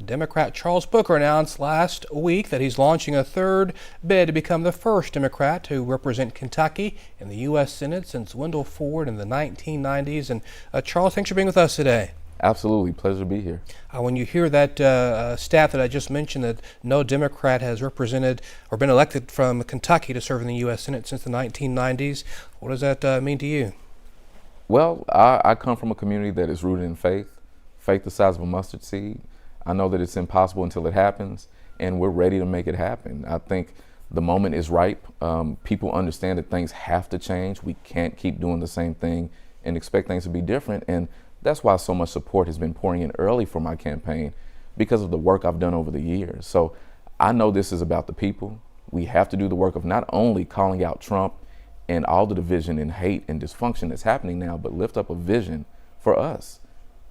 Democrat Charles Booker announced last week that he's launching a third bid to become the first Democrat to represent Kentucky in the U.S. Senate since Wendell Ford in the 1990s. And Charles, thanks for being with us today. Absolutely. Pleasure to be here. When you hear that stat that I just mentioned, that no Democrat has represented or been elected from Kentucky to serve in the U.S. Senate since the 1990s, what does that mean to you? Well, I come from a community that is rooted in faith the size of a mustard seed. I know that it's impossible until it happens, and we're ready to make it happen. I think the moment is ripe. People understand that things have to change. We can't keep doing the same thing and expect things to be different. And that's why so much support has been pouring in early for my campaign, because of the work I've done over the years. So I know this is about the people. We have to do the work of not only calling out Trump and all the division and hate and dysfunction that's happening now, but lift up a vision for us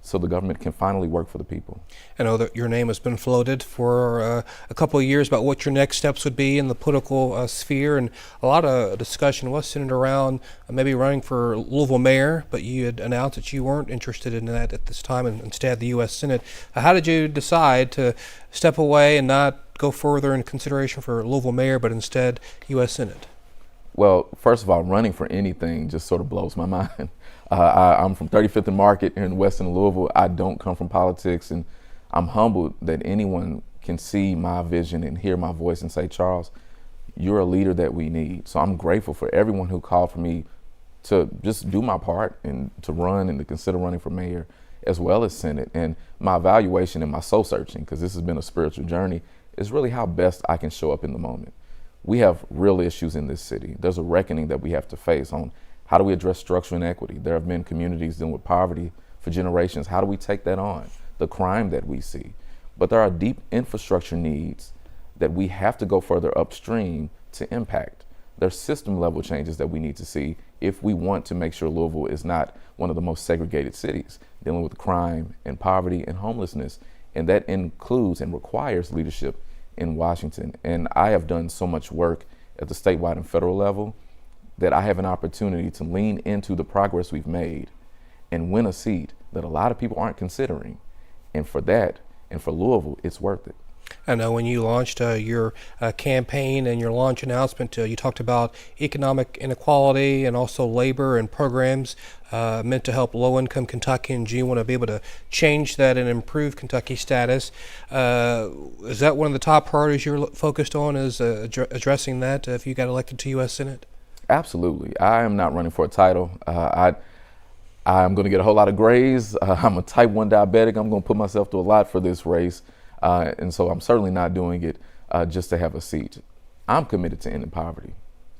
so the government can finally work for the people. I know that your name has been floated for a couple of years about what your next steps would be in the political sphere, and a lot of discussion was centered around maybe running for Louisville mayor, but you had announced that you weren't interested in that at this time and instead the U.S. Senate. How did you decide to step away and not go further in consideration for Louisville mayor, but instead U.S. Senate? Well, first of all, running for anything just sort of blows my mind. I'm from 35th and Market here in western Louisville. I don't come from politics, and I'm humbled that anyone can see my vision and hear my voice and say, Charles, you're a leader that we need. So I'm grateful for everyone who called for me to just do my part and to run and to consider running for mayor as well as Senate. And my evaluation and my soul searching, because this has been a spiritual journey, is really how best I can show up in the moment. We have real issues in this city. There's a reckoning that we have to face on how do we address structural inequity. There have been communities dealing with poverty for generations. How do we take that on? The crime that we see. But there are deep infrastructure needs that we have to go further upstream to impact. There's system level changes that we need to see if we want to make sure Louisville is not one of the most segregated cities, dealing with crime and poverty and homelessness. And that includes and requires leadership in Washington. And I have done so much work at the statewide and federal level that I have an opportunity to lean into the progress we've made and win a seat that a lot of people aren't considering. And for that, and for Louisville, it's worth it. I know when you launched your campaign and your launch announcement, you talked about economic inequality and also labor and programs meant to help low-income Kentuckians. You want to be able to change that and improve Kentucky's status. Is that one of the top priorities you're focused on, is addressing that if you got elected to U.S. Senate? Absolutely. I am not running for a title. I'm going to get a whole lot of grays. I'm a type 1 diabetic. I'm going to put myself through a lot for this race. And so I'm certainly not doing it just to have a seat. I'm committed to ending poverty.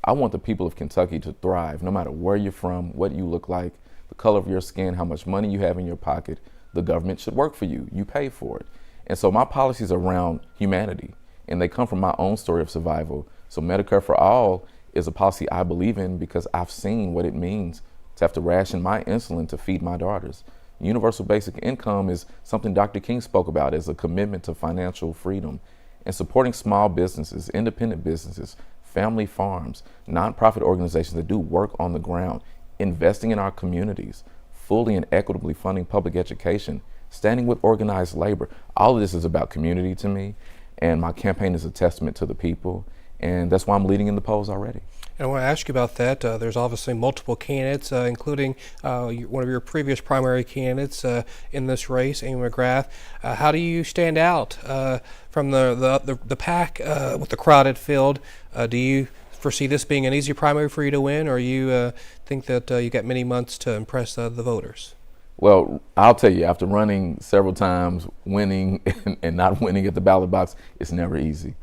I want the people of Kentucky to thrive, no matter where you're from, what you look like, the color of your skin, how much money you have in your pocket. The government should work for you. You pay for it. And so my policies are around humanity, and they come from my own story of survival. So Medicare for All is a policy I believe in because I've seen what it means to have to ration my insulin to feed my daughters. Universal basic income is something Dr. King spoke about as a commitment to financial freedom, and supporting small businesses, independent businesses, family farms, nonprofit organizations that do work on the ground, investing in our communities, fully and equitably funding public education, standing with organized labor. All of this is about community to me, and my campaign is a testament to the people. And that's why I'm leading in the polls already. And I want to ask you about that. There's obviously multiple candidates, including one of your previous primary candidates in this race, Amy McGrath. How do you stand out from the pack with the crowded field? Do you foresee this being an easy primary for you to win, or you think that you got many months to impress the voters? Well, I'll tell you, after running several times, winning and not winning at the ballot box, it's never easy.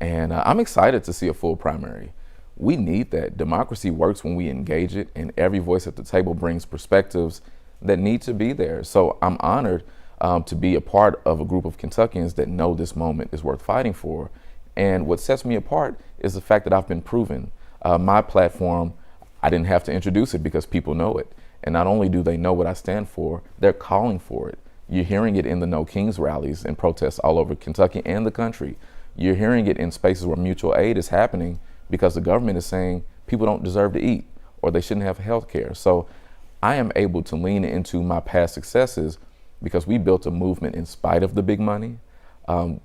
And I'm excited to see a full primary. We need that. Democracy works when we engage it, and every voice at the table brings perspectives that need to be there. So I'm honored to be a part of a group of Kentuckians that know this moment is worth fighting for. And what sets me apart is the fact that I've been proven. My platform, I didn't have to introduce it because people know it. And not only do they know what I stand for, they're calling for it. You're hearing it in the No Kings rallies and protests all over Kentucky and the country. You're hearing it in spaces where mutual aid is happening because the government is saying people don't deserve to eat or they shouldn't have health care. So I am able to lean into my past successes because we built a movement in spite of the big money.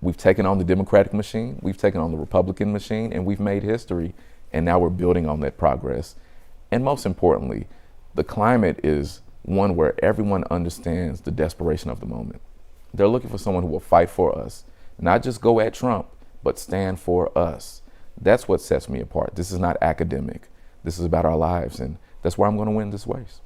We've taken on the Democratic machine, we've taken on the Republican machine, and we've made history. And now we're building on that progress. And most importantly, the climate is one where everyone understands the desperation of the moment. They're looking for someone who will fight for us, not just go at Trump, but stand for us. That's what sets me apart. This is not academic. This is about our lives, and that's why I'm going to win this race.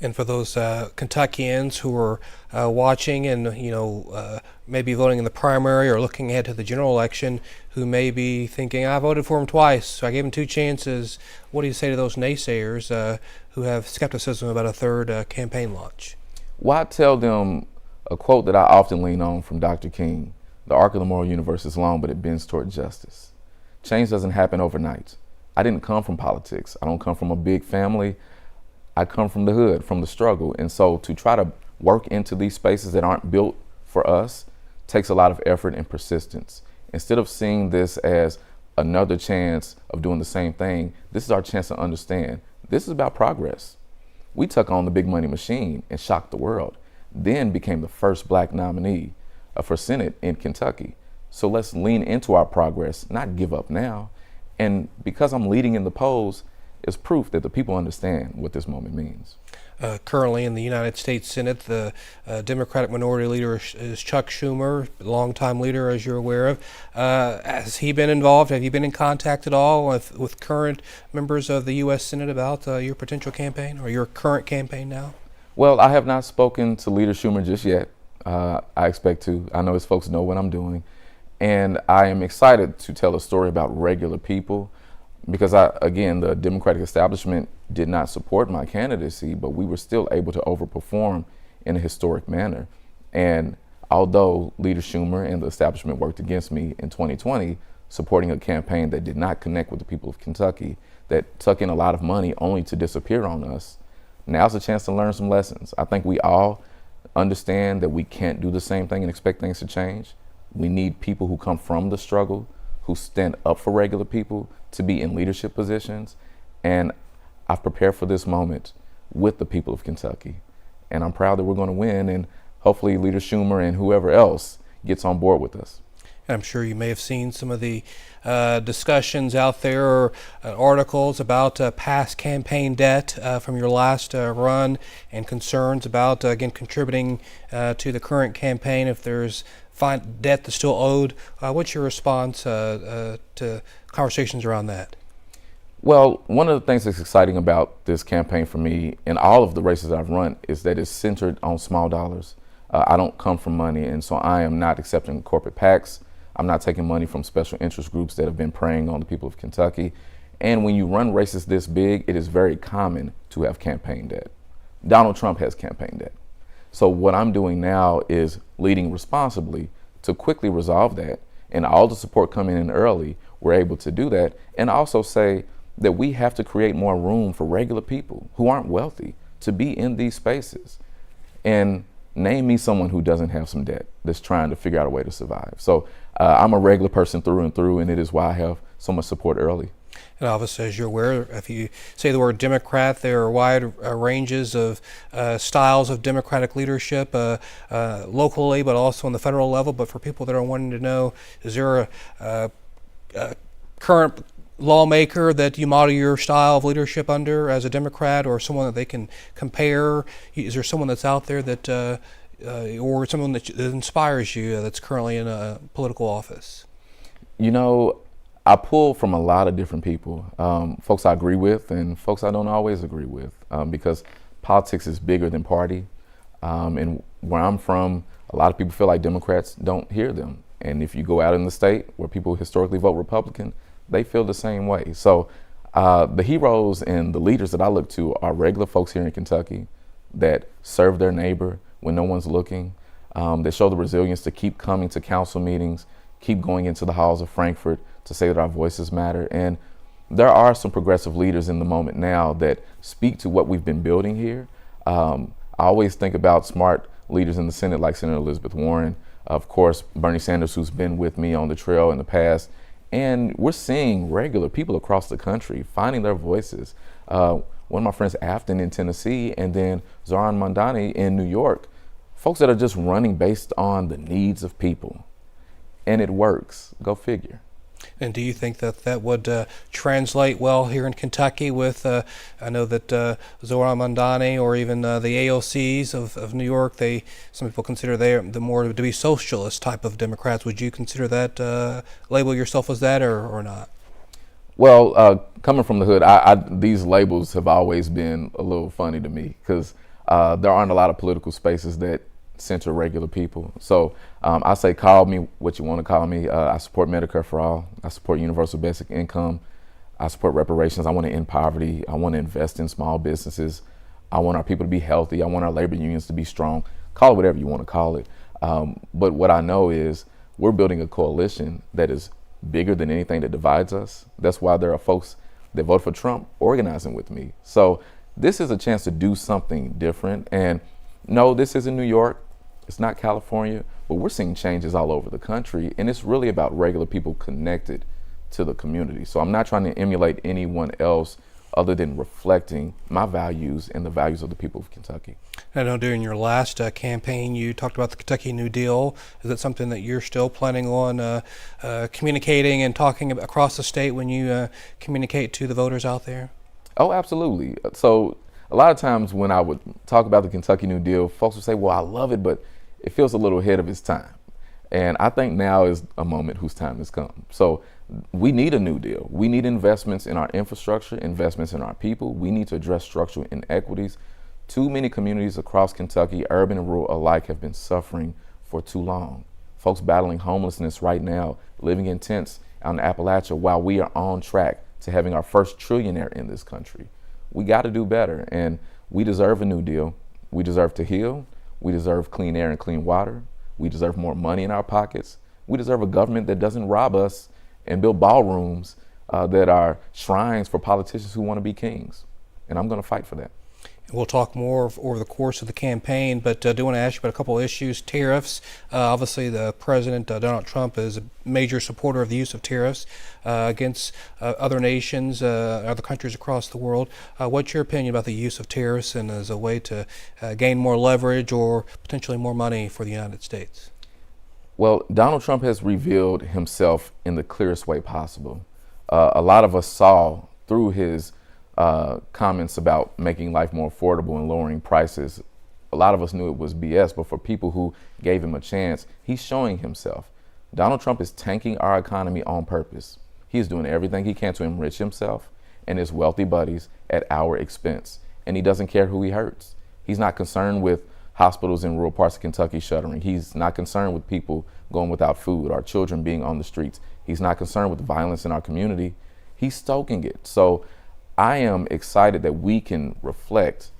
And for those Kentuckians who are watching and maybe voting in the primary or looking ahead to the general election, who may be thinking, I voted for him twice, so I gave him two chances, what do you say to those naysayers who have skepticism about a third campaign launch? Well, I tell them a quote that I often lean on from Dr. King: "The arc of the moral universe is long, but it bends toward justice." Change doesn't happen overnight. I didn't come from politics. I don't come from a big family. I come from the hood, from the struggle. And so to try to work into these spaces that aren't built for us takes a lot of effort and persistence. Instead of seeing this as another chance of doing the same thing, this is our chance to understand this is about progress. We took on the big money machine and shocked the world, then became the first black nominee for Senate in Kentucky. So let's lean into our progress, not give up now. And because I'm leading in the polls, is proof that the people understand what this moment means. Currently in the United States Senate, the Democratic Minority Leader is Chuck Schumer, longtime leader, as you're aware of. Has he been involved? Have you been in contact at all with current members of the U.S. Senate about your potential campaign or your current campaign now? Well, I have not spoken to Leader Schumer just yet. I expect to. I know his folks know what I'm doing. And I am excited to tell a story about regular people, because again, the Democratic establishment did not support my candidacy, but we were still able to overperform in a historic manner. And although Leader Schumer and the establishment worked against me in 2020, supporting a campaign that did not connect with the people of Kentucky, that took in a lot of money only to disappear on us, now's a chance to learn some lessons. I think we all understand that we can't do the same thing and expect things to change. We need people who come from the struggle, who stand up for regular people, to be in leadership positions. And I've prepared for this moment with the people of Kentucky. And I'm proud that we're going to win, and hopefully Leader Schumer and whoever else gets on board with us. I'm sure you may have seen some of the discussions out there, or articles about past campaign debt from your last run, and concerns about, again, contributing to the current campaign if there's debt that's still owed. What's your response to conversations around that? Well, one of the things that's exciting about this campaign for me and all of the races I've run is that it's centered on small dollars. I don't come from money, and so I am not accepting corporate PACs. I'm not taking money from special interest groups that have been preying on the people of Kentucky. And when you run races this big, it is very common to have campaign debt. Donald Trump has campaign debt. So what I'm doing now is leading responsibly to quickly resolve that. And all the support coming in early, we're able to do that. And also say that we have to create more room for regular people who aren't wealthy to be in these spaces. And name me someone who doesn't have some debt that's trying to figure out a way to survive. So I'm a regular person through and through, and it is why I have so much support early. And obviously, as you're aware, if you say the word Democrat, there are wide ranges of styles of Democratic leadership locally, but also on the federal level. But for people that are wanting to know, is there a current lawmaker that you model your style of leadership under as a Democrat, or someone that they can compare? Is there someone that's out there that, or someone that inspires you that's currently in a political office? You know, I pull from a lot of different people, folks I agree with and folks I don't always agree with, because politics is bigger than party. And where I'm from, a lot of people feel like Democrats don't hear them. And if you go out in the state where people historically vote Republican, they feel the same way. So the heroes and the leaders that I look to are regular folks here in Kentucky that serve their neighbor when no one's looking, that show the resilience to keep coming to council meetings, keep going into the halls of Frankfurt to say that our voices matter. And there are some progressive leaders in the moment now that speak to what we've been building here. I always think about smart leaders in the Senate like Senator Elizabeth Warren, of course, Bernie Sanders, who's been with me on the trail in the past. And we're seeing regular people across the country finding their voices. One of my friends, Afton in Tennessee, and then Zoran Mondani in New York, folks that are just running based on the needs of people. and it works. Go figure. And do you think that that would translate well here in Kentucky with, I know that Zohran Mamdani or even the AOCs of New York, some people consider they the more to be socialist type of Democrats. Would you consider that, label yourself as that or not? Well, coming from the hood, these labels have always been a little funny to me because there aren't a lot of political spaces that center regular people. So I say, call me what you want to call me. I support Medicare for all. I support universal basic income. I support reparations. I want to end poverty. I want to invest in small businesses. I want our people to be healthy. I want our labor unions to be strong. Call it whatever you want to call it. But what I know is we're building a coalition that is bigger than anything that divides us. That's why there are folks that vote for Trump organizing with me. So this is a chance to do something different. And no, this isn't New York. It's not California, but we're seeing changes all over the country. And it's really about regular people connected to the community. So I'm not trying to emulate anyone else other than reflecting my values and the values of the people of Kentucky. I know during your last campaign, you talked about the Kentucky New Deal. Is that something that you're still planning on communicating and talking about across the state when you communicate to the voters out there? Oh, absolutely. So a lot of times when I would talk about the Kentucky New Deal, folks would say, well, I love it, but it feels a little ahead of its time. And I think now is a moment whose time has come. So we need a new deal. We need investments in our infrastructure, investments in our people. We need to address structural inequities. Too many communities across Kentucky, urban and rural alike, have been suffering for too long. Folks battling homelessness right now, living in tents out in Appalachia while we are on track to having our first trillionaire in this country. We got to do better, and we deserve a new deal. We deserve to heal. We deserve clean air and clean water. We deserve more money in our pockets. We deserve a government that doesn't rob us and build ballrooms that are shrines for politicians who want to be kings. And I'm going to fight for that. We'll talk more over the course of the campaign, but I do want to ask you about a couple of issues. Tariffs. Obviously, the President, Donald Trump, is a major supporter of the use of tariffs against other nations, other countries across the world. What's your opinion about the use of tariffs and as a way to gain more leverage or potentially more money for the United States? Well, Donald Trump has revealed himself in the clearest way possible. A lot of us saw through his comments about making life more affordable and lowering prices. A lot of us knew it was BS, but for people who gave him a chance, he's showing himself. Donald Trump is tanking our economy on purpose. He's doing everything he can to enrich himself and his wealthy buddies at our expense. And he doesn't care who he hurts. He's not concerned with hospitals in rural parts of Kentucky shuttering. He's not concerned with people going without food or children being on the streets. He's not concerned with violence in our community. He's stoking it. So I am excited that we can reflect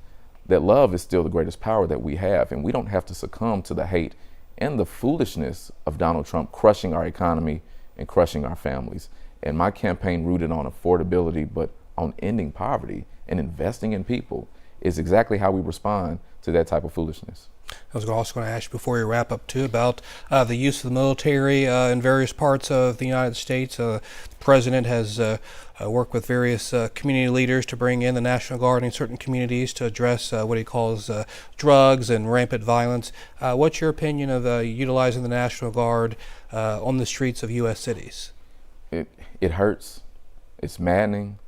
that love is still the greatest power that we have, and we don't have to succumb to the hate and the foolishness of Donald Trump crushing our economy and crushing our families. And my campaign, rooted on affordability, but on ending poverty and investing in people, is exactly how we respond to that type of foolishness. I was also going to ask you before you wrap up too about the use of the military in various parts of the United States. The President has worked with various community leaders to bring in the National Guard in certain communities to address what he calls drugs and rampant violence. What's your opinion of utilizing the National Guard on the streets of U.S. cities? It hurts. It's maddening.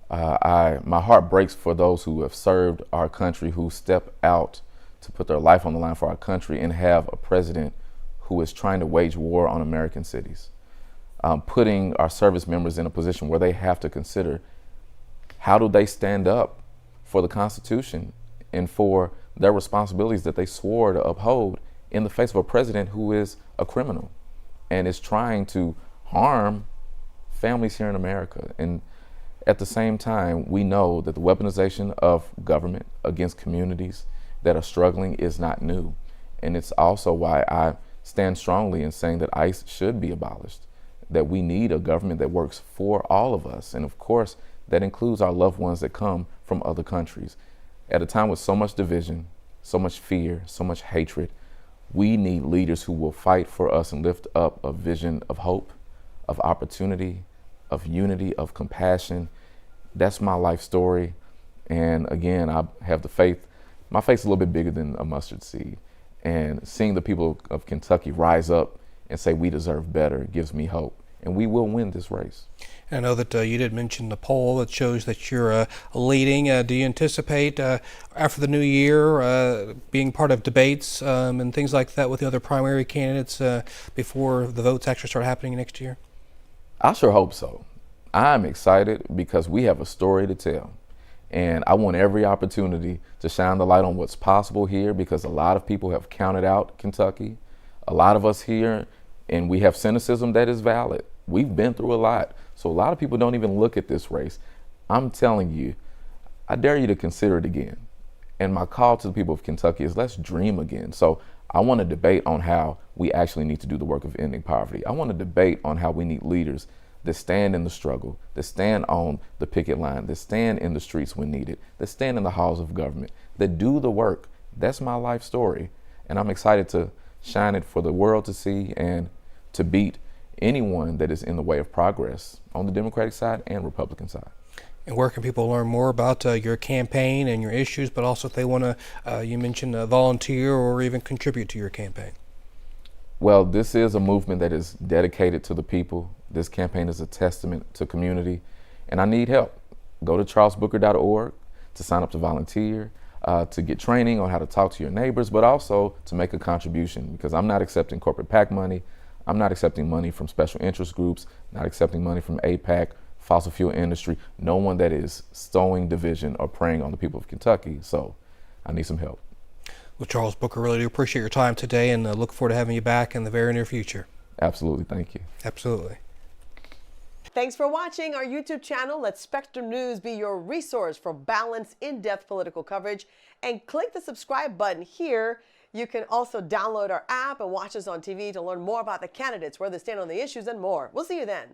My heart breaks for those who have served our country, who step out to put their life on the line for our country, and have a president who is trying to wage war on American cities, putting our service members in a position where they have to consider how do they stand up for the Constitution and for their responsibilities that they swore to uphold in the face of a president who is a criminal and is trying to harm families here in America. And at the same time, we know that the weaponization of government against communities that are struggling is not new. And it's also why I stand strongly in saying that ICE should be abolished, that we need a government that works for all of us. And of course, that includes our loved ones that come from other countries. At a time with so much division, so much fear, so much hatred, we need leaders who will fight for us and lift up a vision of hope, of opportunity, of unity, of compassion. That's my life story. And again, I have the faith. My faith's a little bit bigger than a mustard seed. And seeing the people of Kentucky rise up and say we deserve better gives me hope. And we will win this race. I know that you did mention the poll that shows that you're leading. Do you anticipate after the new year being part of debates and things like that with the other primary candidates before the votes actually start happening next year? I sure hope so. I'm excited because we have a story to tell. And I want every opportunity to shine the light on what's possible here, because a lot of people have counted out Kentucky. A lot of us here, and we have cynicism that is valid. We've been through a lot. So a lot of people don't even look at this race. I'm telling you, I dare you to consider it again. And my call to the people of Kentucky is, let's dream again. So I want to debate on how we actually need to do the work of ending poverty. I want to debate on how we need leaders that stand in the struggle, that stand on the picket line, that stand in the streets when needed, that stand in the halls of government, that do the work. That's my life story. And I'm excited to shine it for the world to see and to beat anyone that is in the way of progress on the Democratic side and Republican side. And where can people learn more about your campaign and your issues, but also if they want to, you mentioned volunteer or even contribute to your campaign? Well, this is a movement that is dedicated to the people. This campaign is a testament to community, and I need help. Go to charlesbooker.org to sign up to volunteer, to get training on how to talk to your neighbors, but also to make a contribution, because I'm not accepting corporate PAC money. I'm not accepting money from special interest groups, not accepting money from APAC, fossil fuel industry, no one that is sowing division or preying on the people of Kentucky. So I need some help. Well, Charles Booker, really do appreciate your time today, and look forward to having you back in the very near future. Absolutely. Thank you. Absolutely. Thanks for watching our YouTube channel. Let Spectrum News be your resource for balanced, in-depth political coverage. And click the subscribe button here. You can also download our app and watch us on TV to learn more about the candidates, where they stand on the issues, and more. We'll see you then.